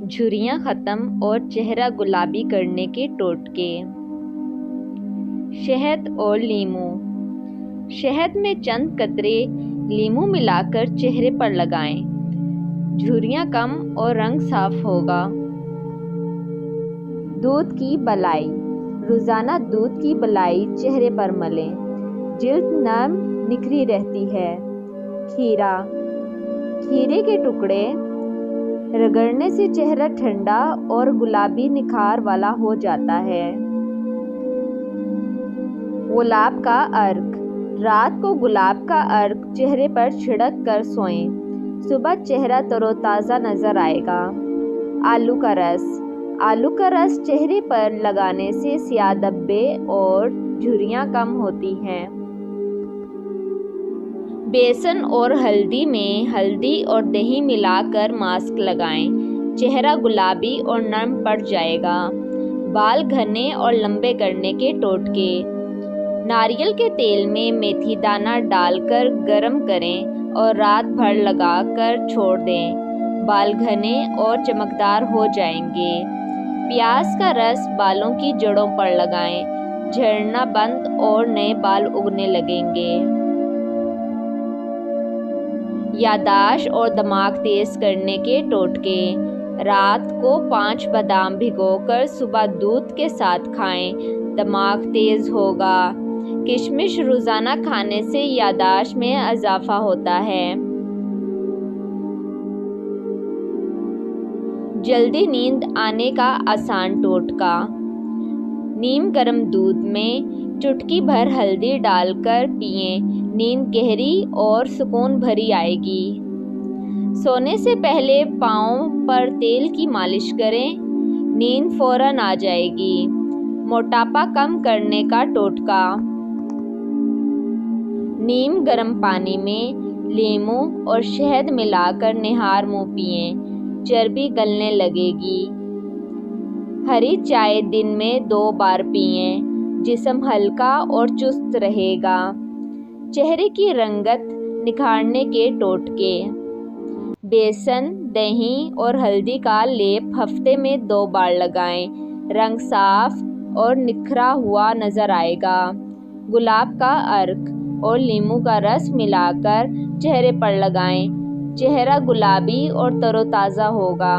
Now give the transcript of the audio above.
झुर्रियाँ ख़त्म और चेहरा गुलाबी करने के टोटके। शहद और लीमू। शहद में चंद कतरे लीमू मिलाकर चेहरे पर लगाएं। झुर्रियाँ कम और रंग साफ होगा। दूध की बलाई। रोज़ाना दूध की बलाई चेहरे पर मलें। जिल्द नरम निखरी रहती है। खीरा। खीरे के टुकड़े रगड़ने से चेहरा ठंडा और गुलाबी निखार वाला हो जाता है। गुलाब का अर्क। रात को गुलाब का अर्क चेहरे पर छिड़क कर सोएं। सुबह चेहरा तरोताज़ा नजर आएगा। आलू का रस। आलू का रस चेहरे पर लगाने से स्याह धब्बे और झुर्रियाँ कम होती हैं। बेसन और हल्दी में हल्दी और दही मिलाकर मास्क लगाएं। चेहरा गुलाबी और नरम पड़ जाएगा। बाल घने और लंबे करने के टोटके। नारियल के तेल में मेथी दाना डालकर गरम करें और रात भर लगाकर छोड़ दें। बाल घने और चमकदार हो जाएंगे। प्याज का रस बालों की जड़ों पर लगाएं। झड़ना बंद और नए बाल उगने लगेंगे। याददाश्त और दिमाग तेज करने के टोटके। रात को 5 बादाम भिगोकर सुबह दूध के साथ खाएं। दिमाग तेज होगा। किशमिश रोज़ाना खाने से याददाश्त में इजाफा होता है। जल्दी नींद आने का आसान टोटका। नीम गर्म दूध में चुटकी भर हल्दी डालकर पिएं। नींद गहरी और सुकून भरी आएगी। सोने से पहले पाँव पर तेल की मालिश करें। नींद फौरन आ जाएगी। मोटापा कम करने का टोटका। नीम गर्म पानी में लीमू और शहद मिलाकर निहार मुँह पिएं। चर्बी गलने लगेगी। हरी चाय दिन में 2 बार पिएं। जिस्म हल्का और चुस्त रहेगा। चेहरे की रंगत निखारने के टोटके। बेसन, दही और हल्दी का लेप हफ्ते में 2 बार लगाएं। रंग साफ और निखरा हुआ नजर आएगा। गुलाब का अर्क और नींबू का रस मिलाकर चेहरे पर लगाएं। चेहरा गुलाबी और तरोताज़ा होगा।